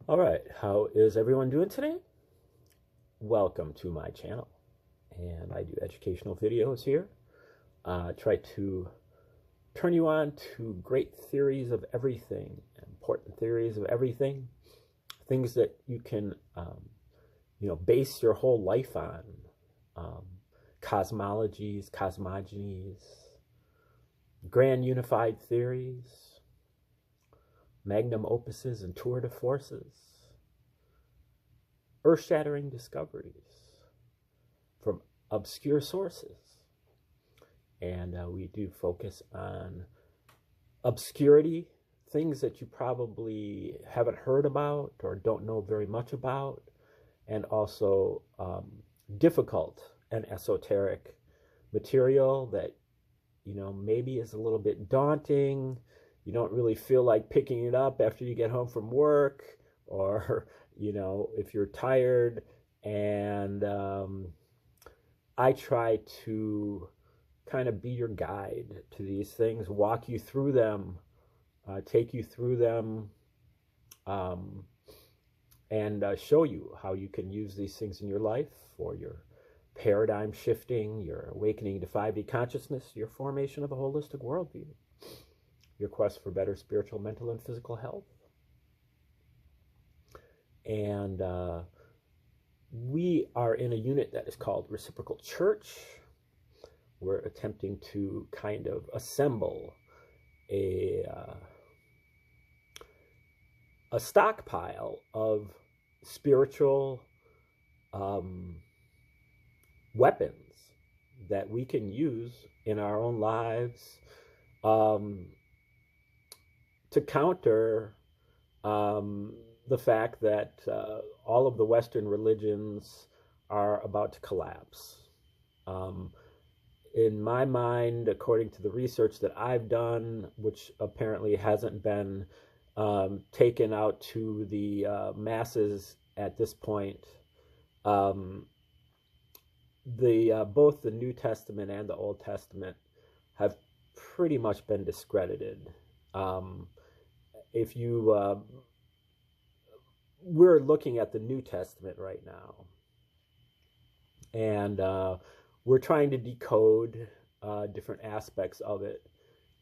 All right, how is everyone doing today? Welcome to my channel, and I do educational videos here. Try to turn you on to great theories of everything, important theories of everything, things that you can, base your whole life on. Cosmologies, cosmogonies, grand unified theories, magnum opuses and tour de forces, earth-shattering discoveries from obscure sources. And we do focus on obscurity, things that you probably haven't heard about or don't know very much about, and also difficult and esoteric material that maybe is a little bit daunting. You don't really feel like picking it up after you get home from work, or if you're tired. And I try to kind of be your guide to these things, walk you through them, take you through them, and show you how you can use these things in your life for your paradigm shifting, your awakening to 5D consciousness, your formation of a holistic worldview, your quest for better spiritual, mental, and physical health. And we are in a unit that is called Reciprocal Church. We're attempting to kind of assemble a stockpile of spiritual weapons that we can use in our own lives to counter the fact that all of the Western religions are about to collapse. In my mind, according to the research that I've done, which apparently hasn't been taken out to the masses at this point, both the New Testament and the Old Testament have pretty much been discredited. We're looking at the New Testament right now, and we're trying to decode different aspects of it.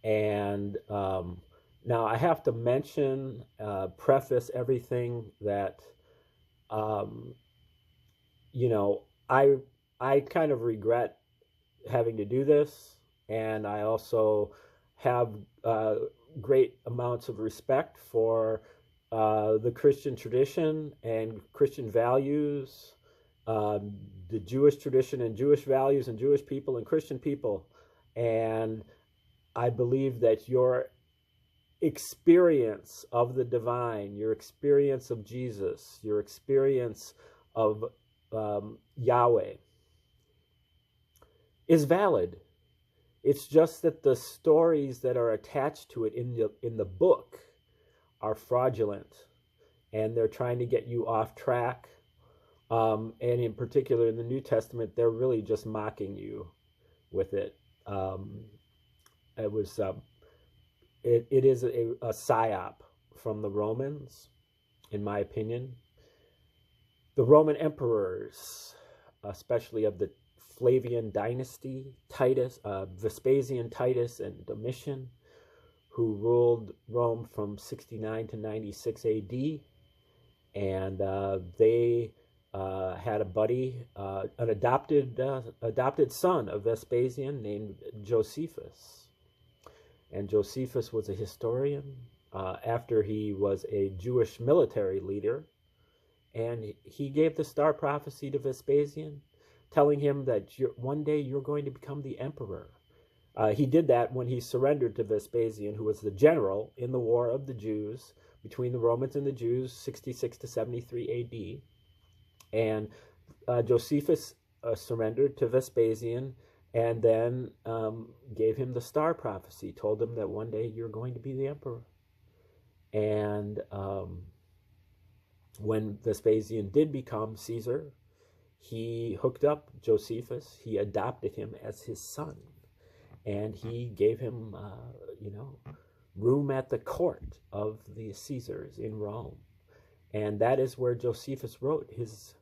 And now I have to mention, preface everything that, I kind of regret having to do this, and I also have great amounts of respect for the Christian tradition and Christian values, the Jewish tradition and Jewish values and Jewish people and Christian people. And I believe that your experience of the divine, your experience of Jesus, your experience of Yahweh is valid. It's just that the stories that are attached to it in the book are fraudulent, and they're trying to get you off track. And in particular, in the New Testament, they're really just mocking you with it. It is a psyop from the Romans, in my opinion. The Roman emperors, especially of the Flavian dynasty, Vespasian, Titus, and Domitian, who ruled Rome from 69 to 96 AD. And they had a buddy, an adopted son of Vespasian named Josephus. And Josephus was a historian after he was a Jewish military leader. And he gave the star prophecy to Vespasian, telling him that one day you're going to become the emperor. He did that when he surrendered to Vespasian, who was the general in the war of the Jews between the Romans and the Jews, 66 to 73 AD. And Josephus surrendered to Vespasian, and then gave him the star prophecy, told him that one day you're going to be the emperor. And when Vespasian did become Caesar, he hooked up Josephus. He adopted him as his son, and he gave him, room at the court of the Caesars in Rome. And that is where Josephus wrote his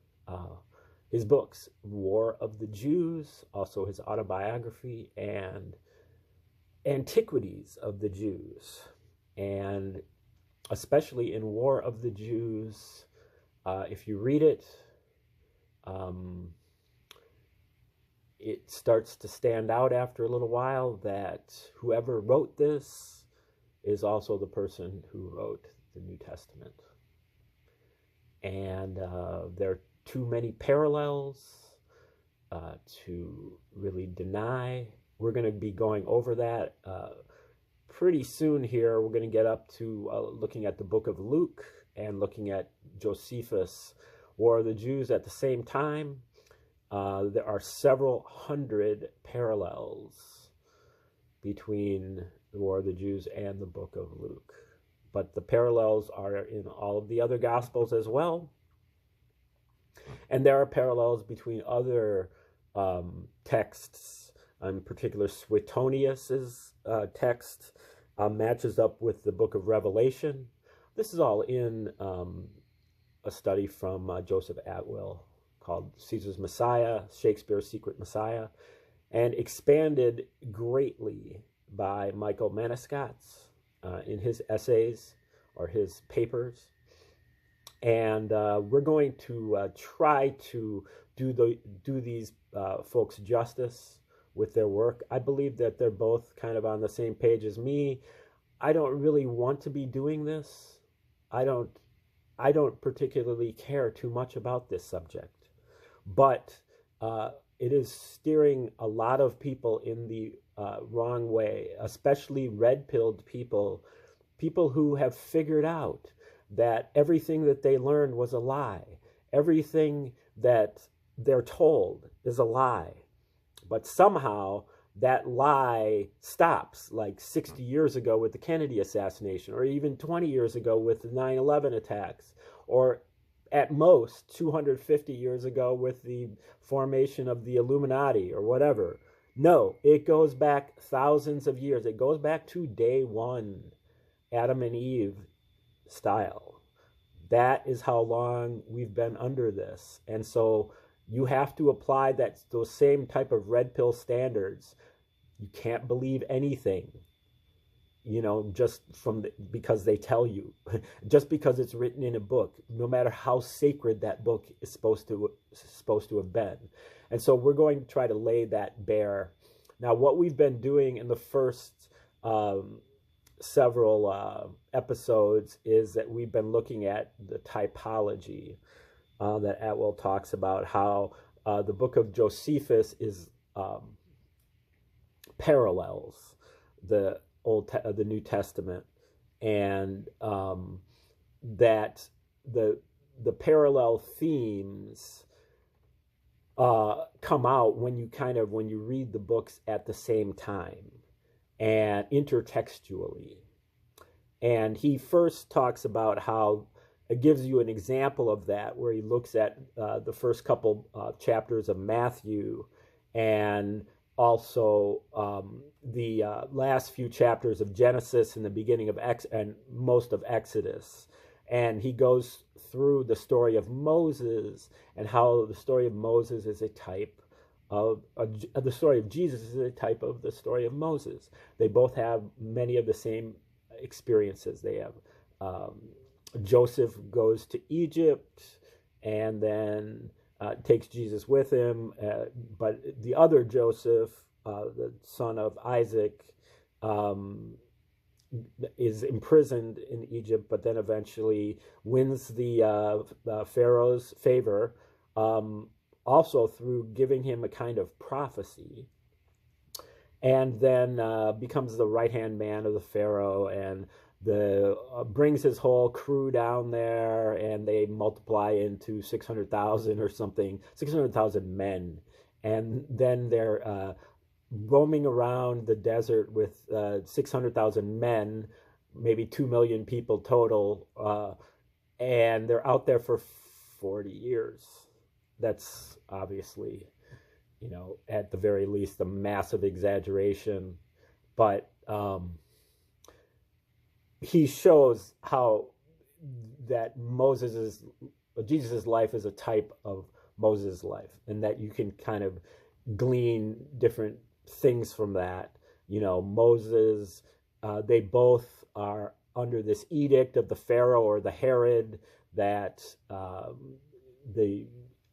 books, War of the Jews, also his autobiography, and Antiquities of the Jews. And especially in War of the Jews, if you read it, it starts to stand out after a little while that whoever wrote this is also the person who wrote the New Testament. And there are too many parallels to really deny. We're going to be going over that pretty soon here. We're going to get up to looking at the book of Luke and looking at Josephus' War of the Jews at the same time. There are several hundred parallels between the War of the Jews and the book of Luke. But the parallels are in all of the other Gospels as well. And there are parallels between other texts. In particular, Suetonius's text matches up with the book of Revelation. This is all in a study from Joseph Atwill called Caesar's Messiah, Shakespeare's Secret Messiah, and expanded greatly by Michael Maniscalco in his essays or his papers. And we're going to try to do these folks justice with their work. I believe that they're both kind of on the same page as me. I don't really want to be doing this. I don't particularly care too much about this subject, but it is steering a lot of people in the wrong way, especially red-pilled people who have figured out that everything that they learned was a lie. Everything that they're told is a lie. But somehow that lie stops, like 60 years ago with the Kennedy assassination, or even 20 years ago with the 9/11 attacks, or at most 250 years ago with the formation of the Illuminati or whatever. No, it goes back thousands of years. It goes back to day one, Adam and Eve style. That is how long we've been under this. And so you have to apply those same type of red pill standards. You can't believe anything, just because they tell you, just because it's written in a book, no matter how sacred that book is supposed to have been. And so we're going to try to lay that bare. Now, what we've been doing in the first several episodes is that we've been looking at the typology that Atwill talks about, how the book of Josephus is parallels the New Testament, and that the parallel themes come out when you read the books at the same time and intertextually. And he first talks about how it gives you an example of that, where he looks at the first couple chapters of Matthew, and also the last few chapters of Genesis and the beginning of and most of Exodus. And he goes through the story of Moses and how the story of Moses is a type of the story of Jesus is a type of the story of Moses. They both have many of the same experiences. They have Joseph goes to Egypt and then takes Jesus with him, but the other Joseph, the son of Isaac, is imprisoned in Egypt, but then eventually wins the Pharaoh's favor, also through giving him a kind of prophecy, and then becomes the right-hand man of the Pharaoh, and brings his whole crew down there, and they multiply into 600,000 or something, 600,000 men, and then they're roaming around the desert with 600,000 men, maybe 2 million people total, and they're out there for 40 years. That's obviously, at the very least, a massive exaggeration, but he shows how that Jesus' life is a type of Moses' life, and that you can kind of glean different things from that. Moses, they both are under this edict of the Pharaoh or the Herod that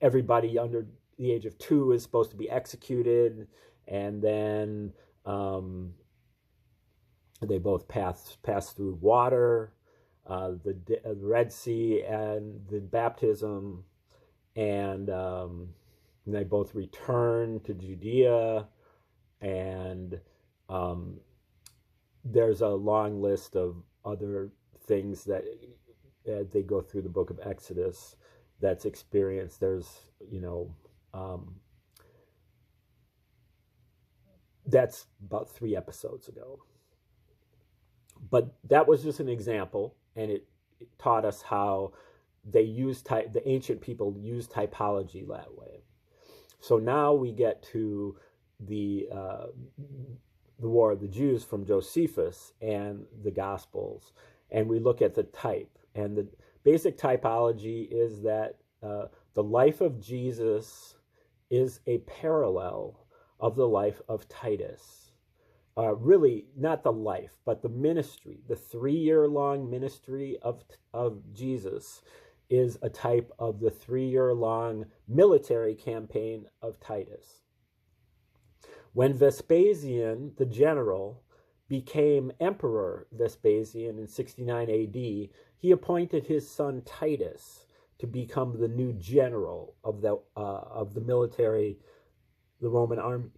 everybody under the age of 2 is supposed to be executed, and then they both pass through water, the Red Sea, and the baptism, and they both return to Judea, and there's a long list of other things that they go through the book of Exodus that's experienced. There's, that's about 3 episodes ago. But that was just an example, and it taught us how they the ancient people used typology that way. So now we get to the War of the Jews from Josephus and the Gospels, and we look at the type. And the basic typology is that the life of Jesus is a parallel of the life of Titus. Really, not the life, but the ministry, the 3-year-long ministry of Jesus is a type of the 3-year-long military campaign of Titus. When Vespasian, the general, became Emperor Vespasian in 69 AD, he appointed his son Titus to become the new general of the military, the Roman army,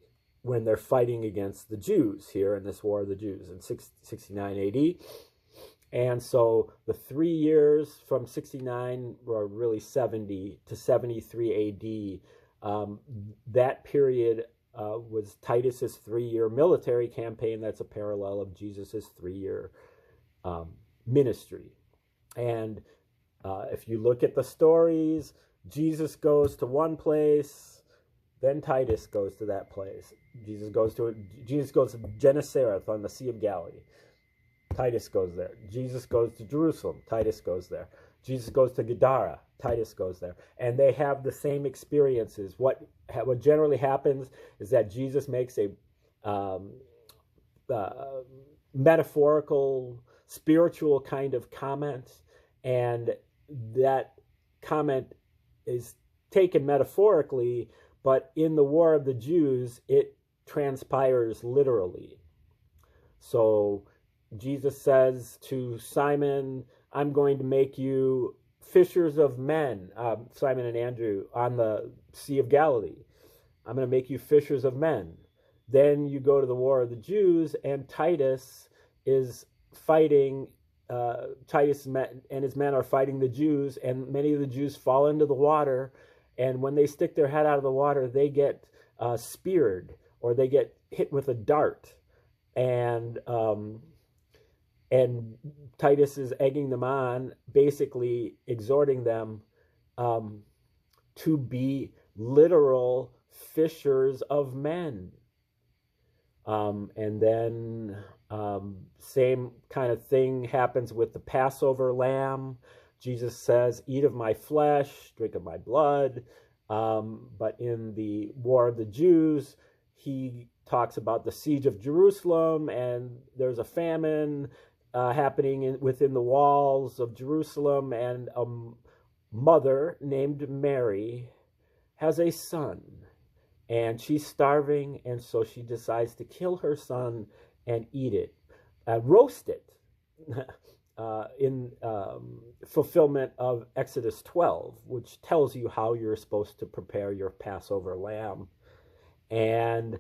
when they're fighting against the Jews here in this War of the Jews in 69 AD. And so the 3 years from 69, or really 70 to 73 AD, that period was Titus's 3-year military campaign. That's a parallel of Jesus's 3-year ministry. And if you look at the stories, Jesus goes to one place, then Titus goes to that place. Jesus goes to Gennesareth on the Sea of Galilee. Titus goes there. Jesus goes to Jerusalem. Titus goes there. Jesus goes to Gadara. Titus goes there. And they have the same experiences. What generally happens is that Jesus makes a metaphorical, spiritual kind of comment, and that comment is taken metaphorically, but in the War of the Jews, it transpires literally. So Jesus says to Simon, I'm going to make you fishers of men, Simon and Andrew, on the Sea of Galilee. I'm going to make you fishers of men. Then you go to the War of the Jews, and Titus is fighting, Titus and his men are fighting the Jews, and many of the Jews fall into the water, and when they stick their head out of the water, they get speared, or they get hit with a dart, and Titus is egging them on, basically exhorting them to be literal fishers of men. And then same kind of thing happens with the Passover lamb. Jesus says, eat of my flesh, drink of my blood. But in the War of the Jews, he talks about the siege of Jerusalem, and there's a famine happening within the walls of Jerusalem, and a mother named Mary has a son, and she's starving, and so she decides to kill her son and eat it, roast it, in fulfillment of Exodus 12, which tells you how you're supposed to prepare your Passover lamb. And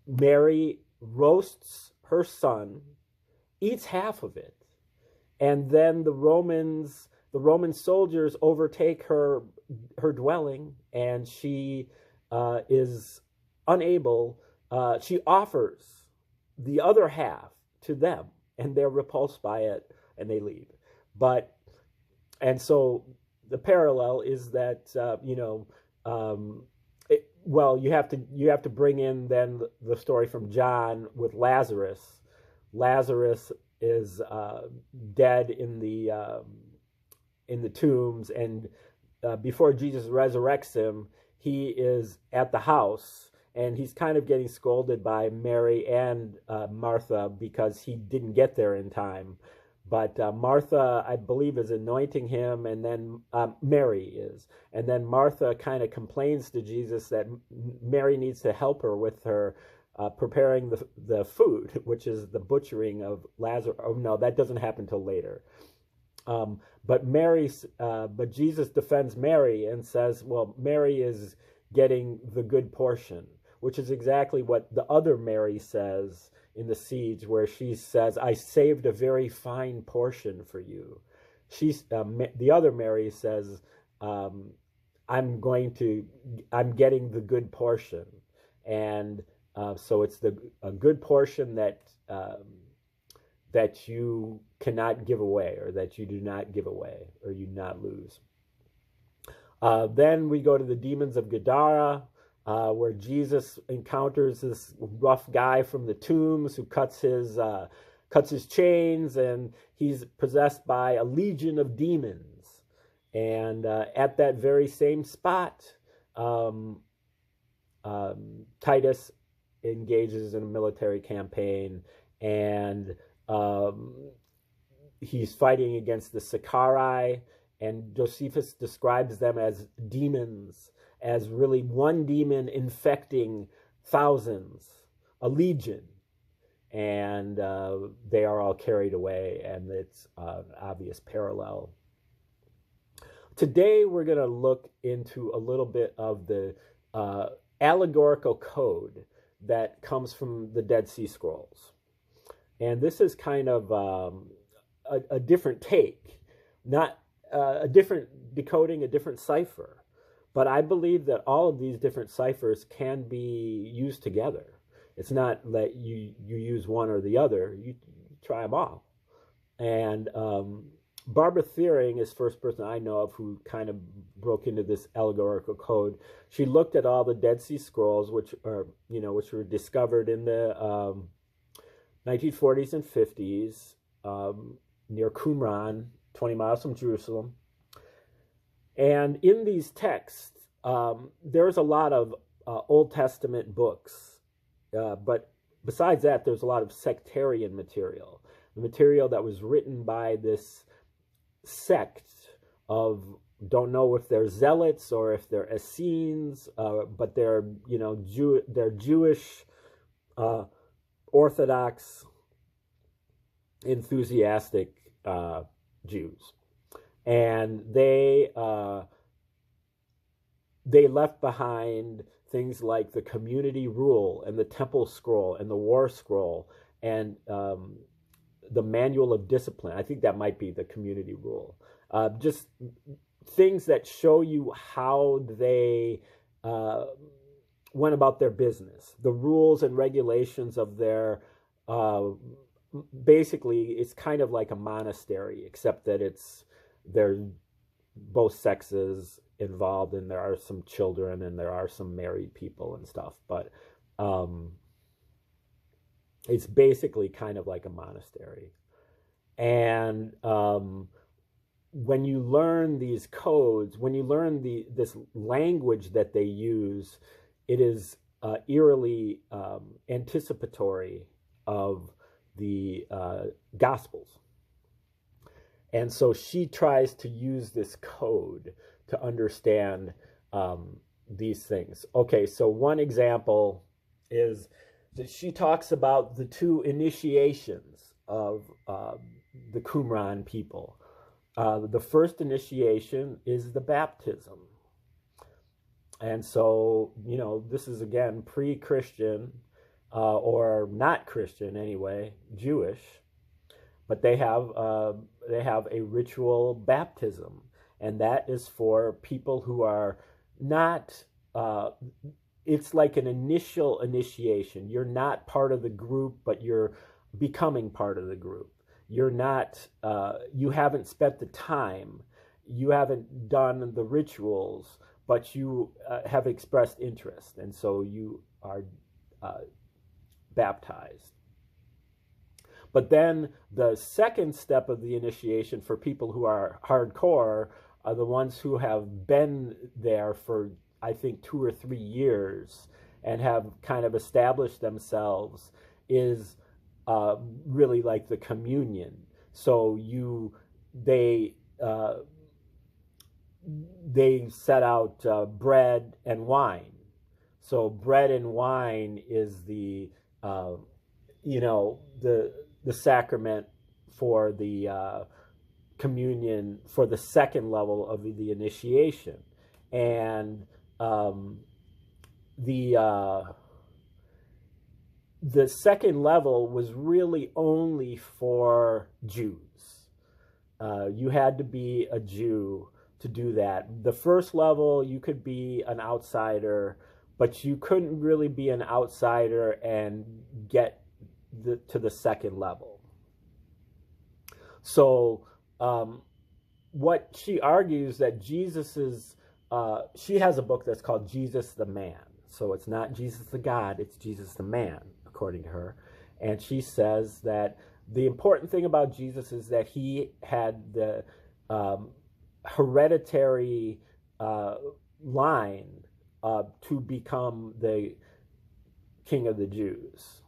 Mary roasts her son, eats half of it, and then the Roman soldiers overtake her dwelling, and she is unable. She offers the other half to them, and they're repulsed by it, and they leave. And so the parallel is that you have to bring in then the story from John with Lazarus. Lazarus is dead in the tombs, and before Jesus resurrects him, he is at the house, and he's kind of getting scolded by Mary and Martha because he didn't get there in time. But Martha, I believe, is anointing him, and then Mary is. And then Martha kind of complains to Jesus that Mary needs to help her with her preparing the food, which is the butchering of Lazarus. Oh, no, that doesn't happen till later. But Jesus defends Mary and says, well, Mary is getting the good portion, which is exactly what the other Mary says in the siege, where she says, I saved a very fine portion for you. The other Mary says, I'm getting the good portion. And so it's a good portion that you cannot give away, or that you do not give away, or you not lose. Then we go to the demons of Gadara, where Jesus encounters this rough guy from the tombs who cuts his chains, and he's possessed by a legion of demons. And at that very same spot, Titus engages in a military campaign, and he's fighting against the Sicarii, and Josephus describes them as demons, as really one demon infecting thousands, a legion, and they are all carried away, and it's an obvious parallel. Today we're going to look into a little bit of the allegorical code that comes from the Dead Sea Scrolls. And this is kind of a different take, not a different decoding, a different cipher. But I believe that all of these different ciphers can be used together. It's not that you use one or the other. You try them all. And Barbara Thiering is the first person I know of who kind of broke into this allegorical code. She looked at all the Dead Sea Scrolls, which were discovered in the 1940s and 50s near Qumran, 20 miles from Jerusalem. And in these texts, there's a lot of Old Testament books. But besides that, there's a lot of sectarian material. The material that was written by this sect of, don't know if they're zealots or if they're Essenes, but they're Jewish, Orthodox, enthusiastic Jews. And they left behind things like the community rule and the temple scroll and the war scroll and the manual of discipline. I think that might be the community rule. Just things that show you how they went about their business, the rules and regulations of their basically it's kind of like a monastery, except that there's both sexes involved, and there are some children and there are some married people and stuff, but it's basically kind of like a monastery. And when you learn these codes, when you learn this language that they use, it is eerily anticipatory of the Gospels. And so she tries to use this code to understand these things. Okay, so one example is that she talks about the two initiations of the Qumran people. The first initiation is the baptism. And so, this is again pre-Christian, or not Christian anyway, Jewish, but they have a ritual baptism, and that is for people who are not. It's like an initial initiation. You're not part of the group, but you're becoming part of the group. You're not. You haven't spent the time. You haven't done the rituals, but you have expressed interest, and so you are baptized. But then the second step of the initiation for people who are hardcore are the ones who have been there for, I think, 2 or 3 years and have kind of established themselves, is really like the communion. So they set out bread and wine. So bread and wine is the the sacrament for the communion for the second level of the initiation, and the second level was really only for Jews. You had to be a Jew to do that. The first level, you could be an outsider, but you couldn't really be an outsider and get to the second level. So what she argues that Jesus is, she has a book that's called Jesus the Man. So it's not Jesus the God, it's Jesus the Man, according to her. And she says that the important thing about Jesus is that he had the hereditary line to become the King of the Jews.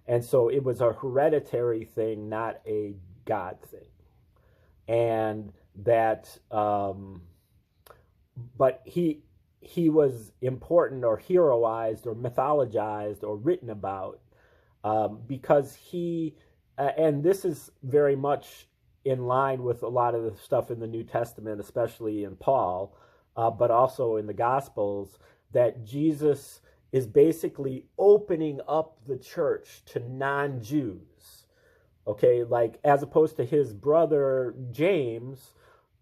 And so it was a hereditary thing, not a God thing. And that, but he was important or heroized or mythologized or written about because he, and this is very much in line with a lot of the stuff in the New Testament, especially in Paul, but also in the Gospels, that Jesus is basically opening up the church to non-Jews, okay, like as opposed to his brother James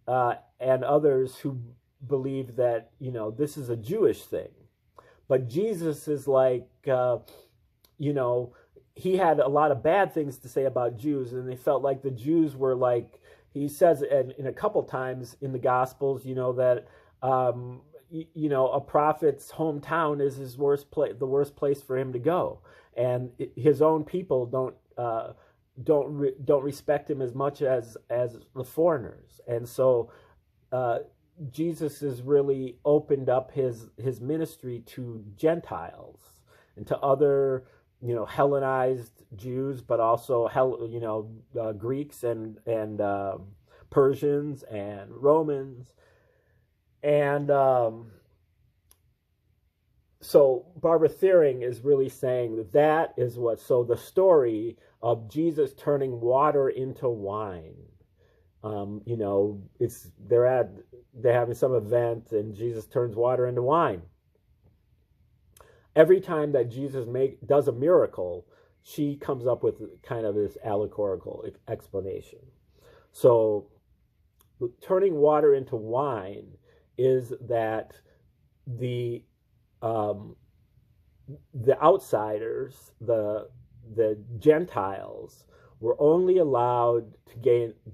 and others who believe that, this is a Jewish thing. But Jesus is like, he had a lot of bad things to say about Jews, and they felt like the Jews were like, he says in a couple times in the Gospels, that a prophet's hometown is his the worst place for him to go, and his own people don't respect him as much as the foreigners. And so Jesus has really opened up his ministry to Gentiles and to other Hellenized Jews, but also Greeks and Persians and Romans. And so Barbara Thiering is really saying that is what, so the story of Jesus turning water into wine, they're having some event and Jesus turns water into wine. Every time that Jesus does a miracle, she comes up with kind of this allegorical explanation. So turning water into wine is that the outsiders, the Gentiles, were only allowed to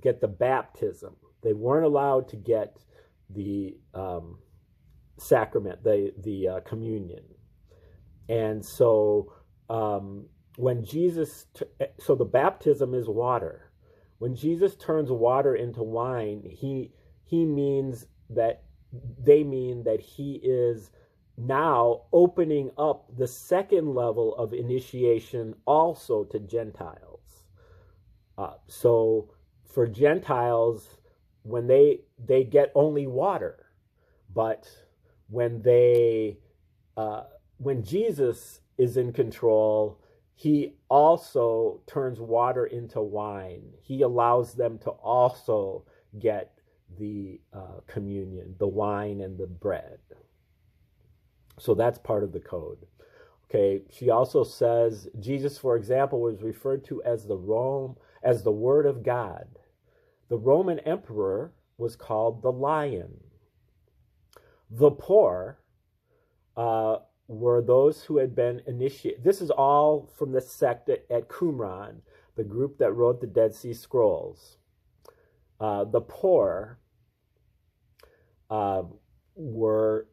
get the baptism. They weren't allowed to get the sacrament, the communion. And so when Jesus, so the baptism is water. When Jesus turns water into wine, he means that, they mean that he is now opening up the second level of initiation also to Gentiles. So for Gentiles, when they get only water, but when Jesus is in control, he also turns water into wine. He allows them to also get the communion, the wine and the bread. So that's part of the code. Okay, she also says Jesus, for example, was referred to as the Word of God. The Roman emperor was called the Lion. The poor were those who had been initiated. This is all from the sect at Qumran, the group that wrote the Dead Sea Scrolls. The poor were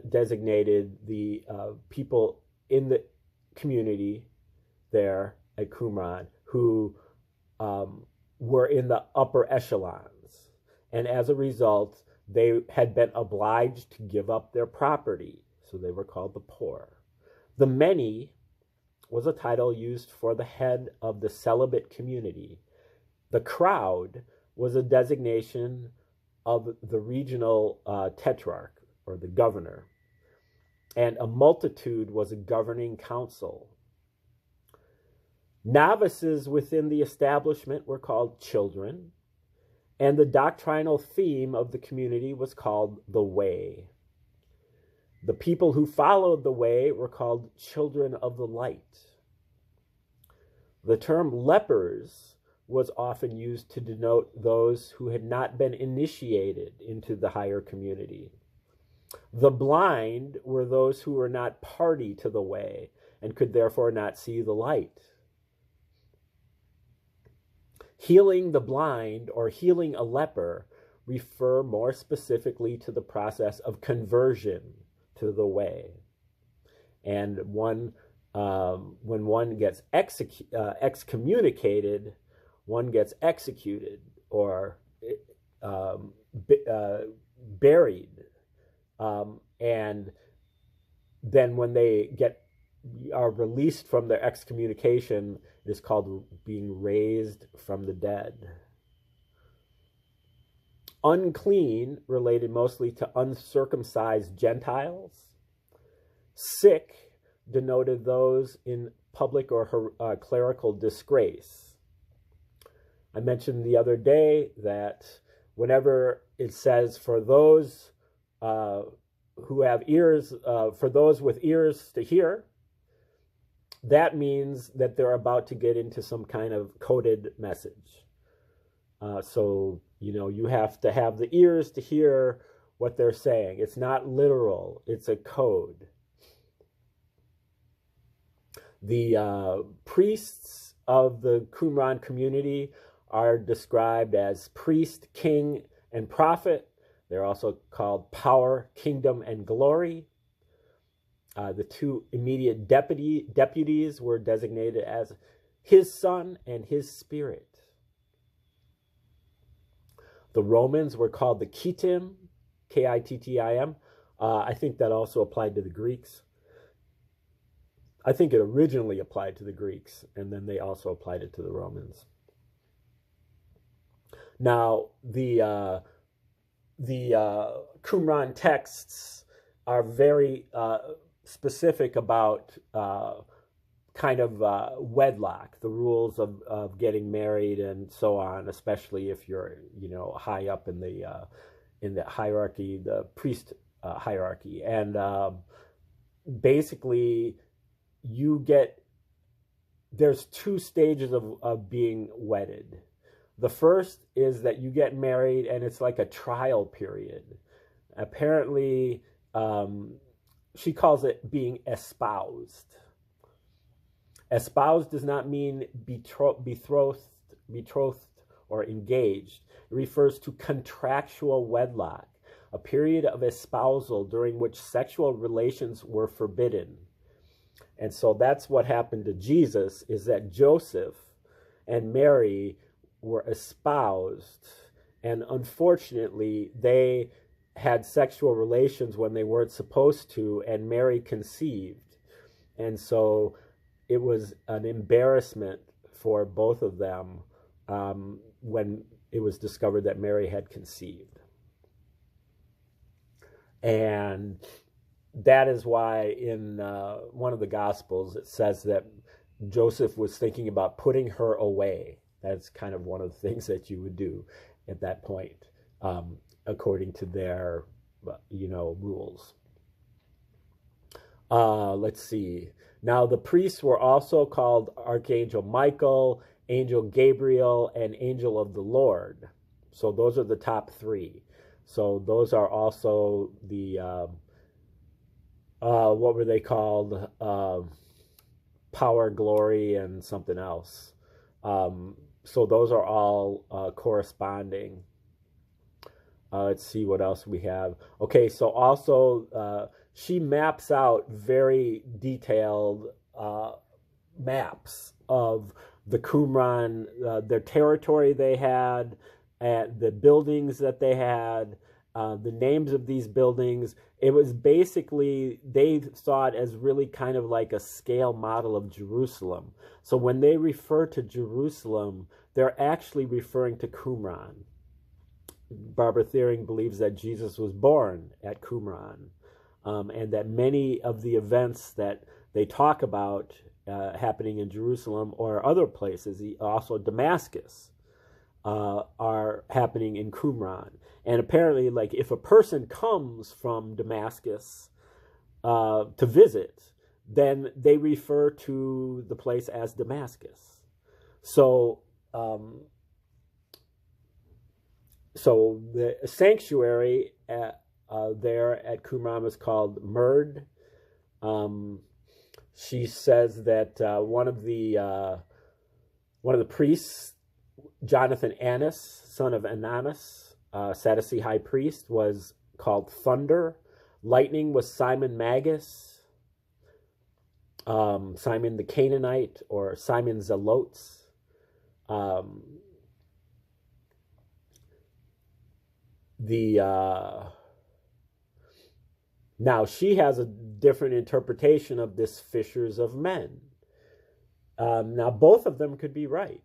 designated the people in the community there at Qumran who were in the upper echelons. And as a result, they had been obliged to give up their property. So they were called the poor. The many was a title used for the head of the celibate community. The crowd was a designation of the regional tetrarch, or the governor. And a multitude was a governing council. Novices within the establishment were called children, and the doctrinal theme of the community was called the way. The people who followed the way were called children of the light. The term lepers was often used to denote those who had not been initiated into the higher community. The blind were those who were not party to the way and could therefore not see the light. Healing the blind or healing a leper refer more specifically to the process of conversion to the way. And when one gets excommunicated, one gets executed or buried. And then when they are released from their excommunication, it is called being raised from the dead. Unclean related mostly to uncircumcised Gentiles. Sick denoted those in public or clerical disgrace. I mentioned the other day that whenever it says for those who have ears, for those with ears to hear, that means that they're about to get into some kind of coded message. So, you have to have the ears to hear what they're saying. It's not literal, it's a code. The priests of the Qumran community are described as priest, king, and prophet. They're also called power, kingdom, and glory. The two immediate deputies were designated as his son and his spirit. The Romans were called the Kittim, K-I-T-T-I-M. I think that also applied to the Greeks. I think it originally applied to the Greeks, and then they also applied it to the Romans. Now, the Qumran texts are very specific about wedlock, the rules of getting married and so on, especially if you're high up in the hierarchy, the priest hierarchy. And basically there's two stages of being wedded. The first is that you get married and it's like a trial period. Apparently, she calls it being espoused. Espoused does not mean betrothed or engaged. It refers to contractual wedlock, a period of espousal during which sexual relations were forbidden. And so that's what happened to Jesus, is that Joseph and Mary were espoused, and unfortunately they had sexual relations when they weren't supposed to, and Mary conceived. And so it was an embarrassment for both of them when it was discovered that Mary had conceived. And that is why in one of the Gospels it says that Joseph was thinking about putting her away. That's kind of one of the things that you would do at that point, according to their, rules. Let's see. Now, the priests were also called Archangel Michael, Angel Gabriel, and Angel of the Lord. So those are the top three. So those are also the, what were they called? Power, glory, and something else. So those are all corresponding. Let's see what else we have. Okay, so also she maps out very detailed maps of the Qumran, their territory they had, the buildings that they had, the names of these buildings. It was basically, they saw it as really kind of like a scale model of Jerusalem. So when they refer to Jerusalem, they're actually referring to Qumran. Barbara Thiering believes that Jesus was born at Qumran, and that many of the events that they talk about happening in Jerusalem or other places, also Damascus, are happening in Qumran. And apparently, like, if a person comes from Damascus to visit, then they refer to the place as Damascus. So the sanctuary there at Qumran is called Murd. She says that one of the priests, Jonathan Annis, son of Ananus, Sadducee high priest, was called Thunder. Lightning was Simon Magus, Simon the Canaanite, or Simon Zelotes. Now she has a different interpretation of this fishers of men. Now both of them could be right.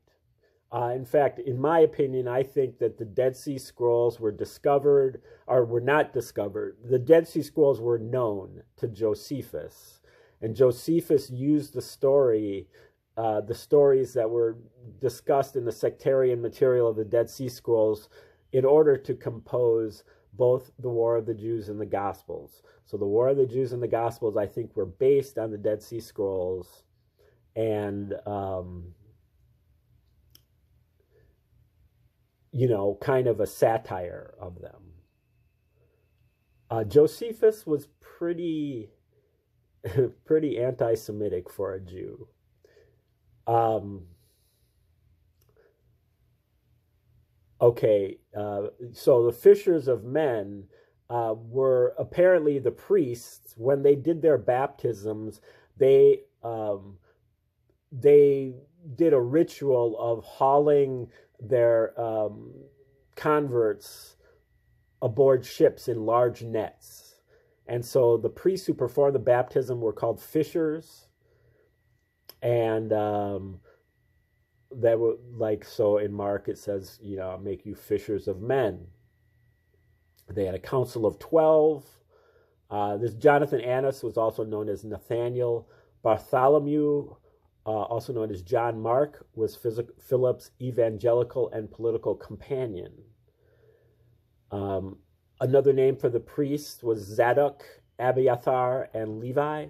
In fact, in my opinion, I think that the Dead Sea Scrolls were discovered, or were not discovered. The Dead Sea Scrolls were known to Josephus, and Josephus used the stories that were discussed in the sectarian material of the Dead Sea Scrolls in order to compose both the War of the Jews and the Gospels. So the War of the Jews and the Gospels, I think, were based on the Dead Sea Scrolls, and kind of a satire of them. Josephus was pretty anti-Semitic for a Jew. So the fishers of men were apparently the priests. When they did their baptisms, they did a ritual of hauling their converts aboard ships in large nets. And so the priests who performed the baptism were called fishers. And that were so in Mark it says, I'll make you fishers of men. They had a council of 12. This Jonathan Annis was also known as Nathaniel. Bartholomew, also known as John Mark, was Philip's evangelical and political companion. Another name for the priests was Zadok, Abiathar, and Levi.